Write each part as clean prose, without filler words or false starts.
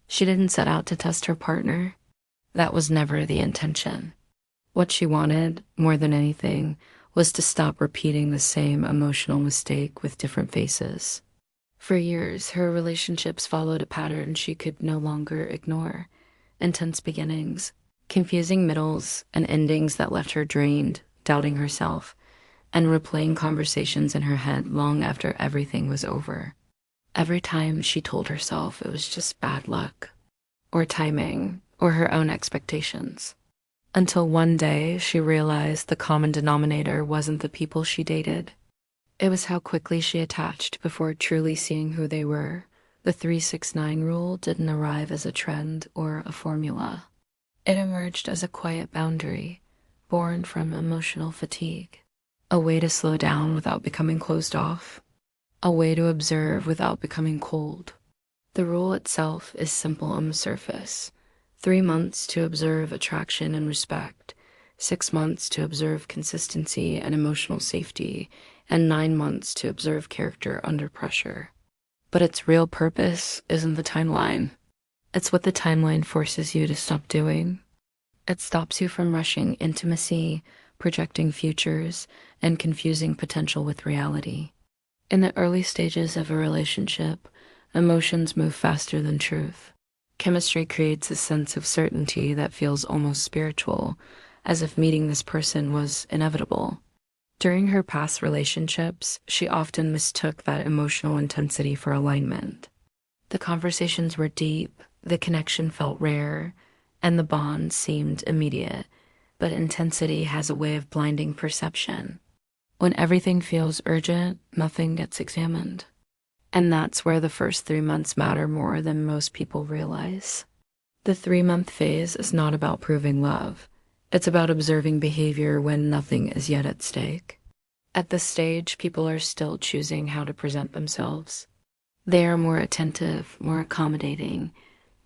She didn't set out to test her partner. That was never the intention. What she wanted, more than anything, was to stop repeating the same emotional mistake with different faces. For years, her relationships followed a pattern she could no longer ignore. Intense beginnings, confusing middles, and endings that left her drained, doubting herself, and replaying conversations in her head long after everything was over. Every time she told herself it was just bad luck, or timing, or her own expectations. Until one day she realized the common denominator wasn't the people she dated. It was how quickly she attached before truly seeing who they were. The 369 rule didn't arrive as a trend or a formula. It emerged as a quiet boundary, born from emotional fatigue. A way to slow down without becoming closed off. A way to observe without becoming cold. The rule itself is simple on the surface. 3 months to observe attraction and respect, 6 months to observe consistency and emotional safety, and 9 months to observe character under pressure. But its real purpose isn't the timeline. It's what the timeline forces you to stop doing. It stops you from rushing intimacy, projecting futures, and confusing potential with reality. In the early stages of a relationship, emotions move faster than truth. Chemistry creates a sense of certainty that feels almost spiritual, as if meeting this person was inevitable. During her past relationships, she often mistook that emotional intensity for alignment. The conversations were deep, the connection felt rare, and the bond seemed immediate, but intensity has a way of blinding perception. When everything feels urgent, nothing gets examined. And that's where the first 3 months matter more than most people realize. The 3-month phase is not about proving love. It's about observing behavior when nothing is yet at stake. At this stage, people are still choosing how to present themselves. They are more attentive, more accommodating,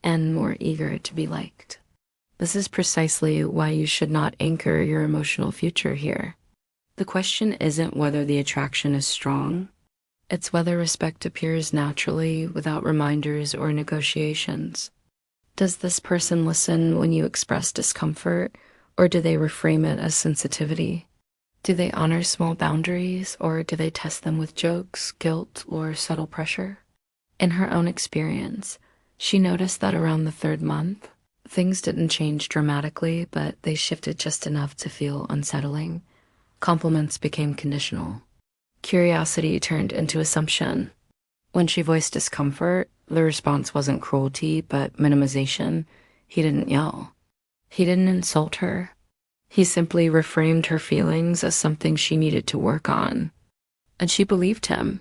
and more eager to be liked. This is precisely why you should not anchor your emotional future here. The question isn't whether the attraction is strong. It's whether respect appears naturally without reminders or negotiations. Does this person listen when you express discomfort, or do they reframe it as sensitivity? Do they honor small boundaries, or do they test them with jokes, guilt, or subtle pressure? In her own experience, she noticed that around the 3rd month, things didn't change dramatically, but they shifted just enough to feel unsettling. Compliments became conditional. Curiosity turned into assumption. When she voiced discomfort, the response wasn't cruelty, but minimization. He didn't yell. He didn't insult her. He simply reframed her feelings as something she needed to work on. And she believed him.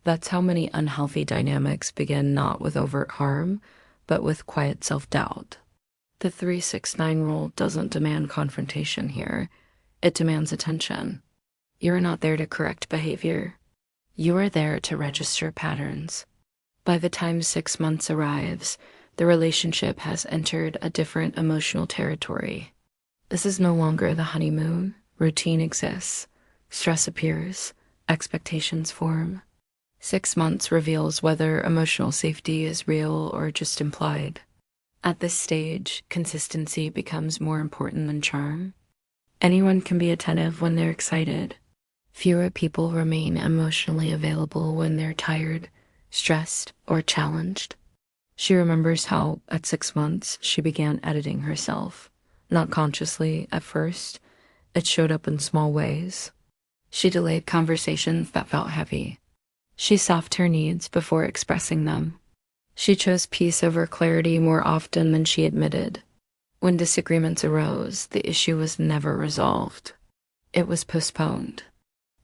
That's how many unhealthy dynamics begin not with overt harm, but with quiet self-doubt. The 369 rule doesn't demand confrontation here. It demands attention. You're not there to correct behavior. You are there to register patterns. By the time 6 months arrives, the relationship has entered a different emotional territory. This is no longer the honeymoon. Routine exists. Stress appears. Expectations form. 6 months reveals whether emotional safety is real or just implied. At this stage, consistency becomes more important than charm. Anyone can be attentive when they're excited. Fewer people remain emotionally available when they're tired, stressed, or challenged. She remembers how, at 6 months, she began editing herself. Not consciously at first, it showed up in small ways. She delayed conversations that felt heavy. She softened her needs before expressing them. She chose peace over clarity more often than she admitted. When disagreements arose, the issue was never resolved. It was postponed.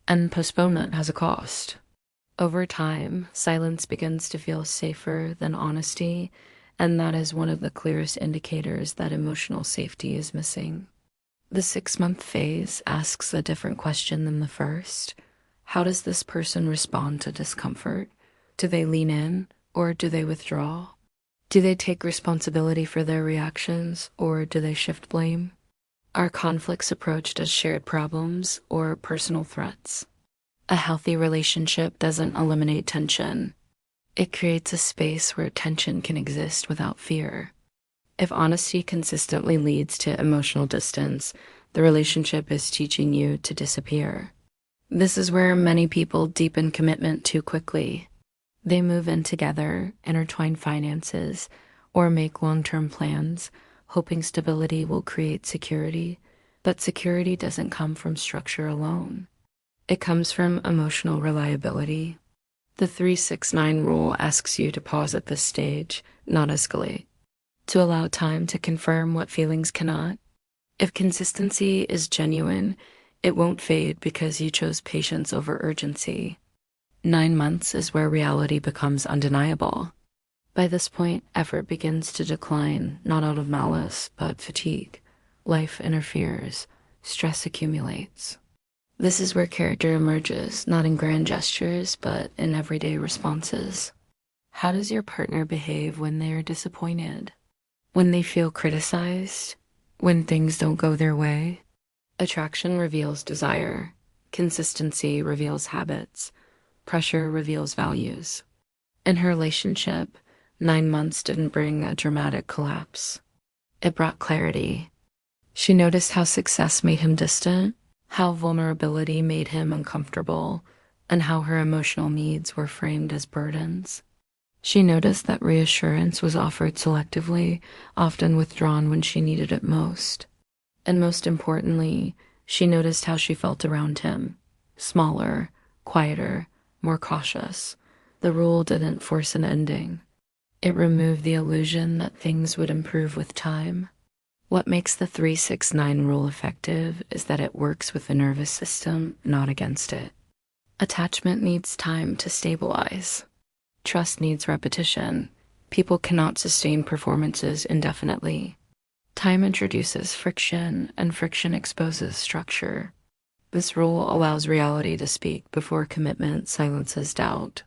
And postponement has a cost. Over time, silence begins to feel safer than honesty, and that is one of the clearest indicators that emotional safety is missing. The 6-month phase asks a different question than the first. How does this person respond to discomfort? Do they lean in, or do they withdraw? Do they take responsibility for their reactions, or do they shift blame? Are conflicts approached as shared problems or personal threats? A healthy relationship doesn't eliminate tension. It creates a space where tension can exist without fear. If honesty consistently leads to emotional distance, the relationship is teaching you to disappear. This is where many people deepen commitment too quickly. They move in together, intertwine finances, or make long-term plans, hoping stability will create security. But security doesn't come from structure alone. It comes from emotional reliability. The 369 rule asks you to pause at this stage, not escalate, to allow time to confirm what feelings cannot. If consistency is genuine, it won't fade because you chose patience over urgency. 9 months is where reality becomes undeniable. By this point, effort begins to decline, not out of malice, but fatigue. Life interferes, stress accumulates. This is where character emerges, not in grand gestures, but in everyday responses. How does your partner behave when they are disappointed? When they feel criticized? When things don't go their way? Attraction reveals desire. Consistency reveals habits. Pressure reveals values. In her relationship, 9 months didn't bring a dramatic collapse. It brought clarity. She noticed how success made him distant, how vulnerability made him uncomfortable, and how her emotional needs were framed as burdens. She noticed that reassurance was offered selectively, often withdrawn when she needed it most. And most importantly, she noticed how she felt around him. Smaller, quieter, more cautious. The rule didn't force an ending. It removed the illusion that things would improve with time. What makes the 369 rule effective is that it works with the nervous system, not against it. Attachment needs time to stabilize. Trust needs repetition. People cannot sustain performances indefinitely. Time introduces friction, and friction exposes structure. This rule allows reality to speak before commitment silences doubt.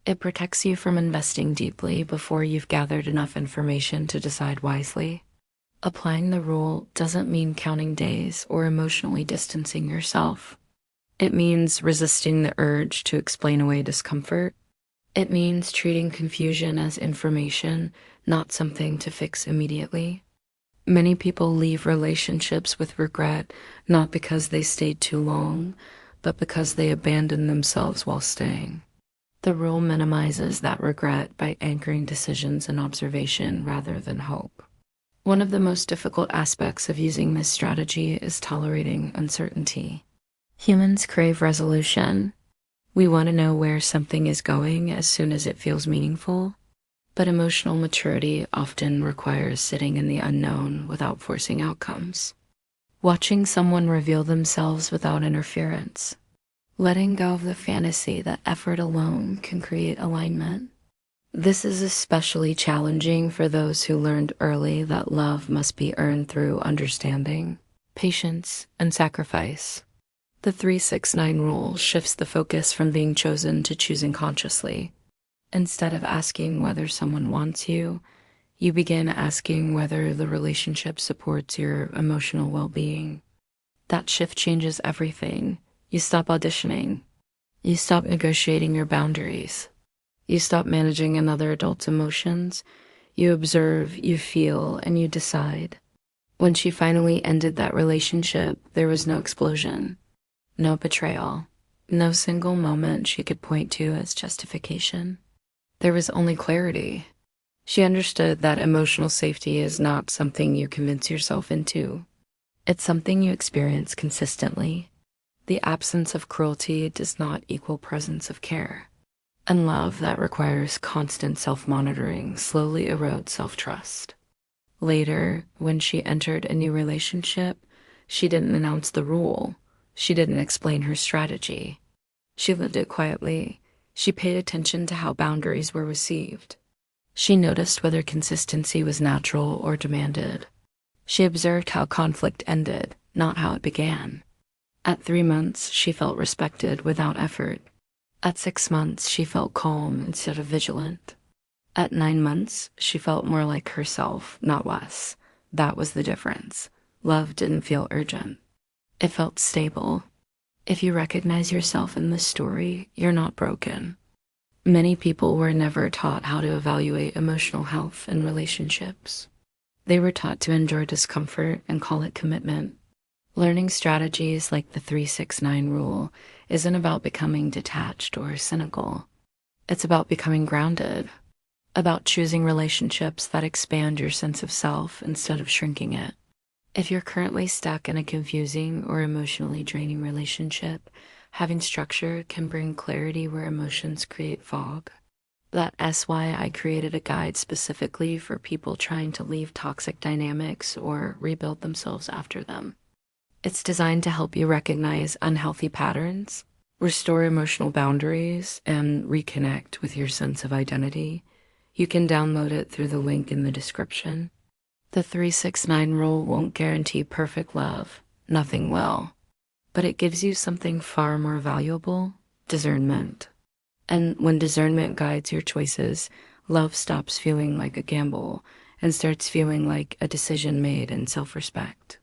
It protects you from investing deeply before you've gathered enough information to decide wisely. Applying the rule doesn't mean counting days or emotionally distancing yourself. It means resisting the urge to explain away discomfort. It means treating confusion as information, not something to fix immediately. Many people leave relationships with regret, not because they stayed too long, but because they abandoned themselves while staying. The rule minimizes that regret by anchoring decisions in observation rather than hope. One of the most difficult aspects of using this strategy is tolerating uncertainty. Humans crave resolution. We want to know where something is going as soon as it feels meaningful. But emotional maturity often requires sitting in the unknown without forcing outcomes. Watching someone reveal themselves without interference. Letting go of the fantasy that effort alone can create alignment. This is especially challenging for those who learned early that love must be earned through understanding, patience, and sacrifice. The 369 rule shifts the focus from being chosen to choosing consciously. Instead of asking whether someone wants you, you begin asking whether the relationship supports your emotional well-being. That shift changes everything. You stop auditioning. You stop negotiating your boundaries. You stop managing another adult's emotions. You observe, you feel, and you decide. When she finally ended that relationship, there was no explosion, no betrayal, no single moment she could point to as justification. There was only clarity. She understood that emotional safety is not something you convince yourself into. It's something you experience consistently. The absence of cruelty does not equal presence of care. And love that requires constant self-monitoring slowly erodes self-trust. Later, when she entered a new relationship, she didn't announce the rule. She didn't explain her strategy. She lived it quietly. She paid attention to how boundaries were received. She noticed whether consistency was natural or demanded. She observed how conflict ended, not how it began. At 3 months, she felt respected without effort. At 6 months, she felt calm instead of vigilant. At 9 months, she felt more like herself, not less. That was the difference. Love didn't feel urgent. It felt stable. If you recognize yourself in this story, you're not broken. Many people were never taught how to evaluate emotional health in relationships. They were taught to endure discomfort and call it commitment. Learning strategies like the 369 rule isn't about becoming detached or cynical. It's about becoming grounded, about choosing relationships that expand your sense of self instead of shrinking it. If you're currently stuck in a confusing or emotionally draining relationship, having structure can bring clarity where emotions create fog. That's why I created a guide specifically for people trying to leave toxic dynamics or rebuild themselves after them. It's designed to help you recognize unhealthy patterns, restore emotional boundaries, and reconnect with your sense of identity. You can download it through the link in the description. The 369 rule won't guarantee perfect love, nothing will, but it gives you something far more valuable: discernment. And when discernment guides your choices, love stops feeling like a gamble and starts feeling like a decision made in self-respect.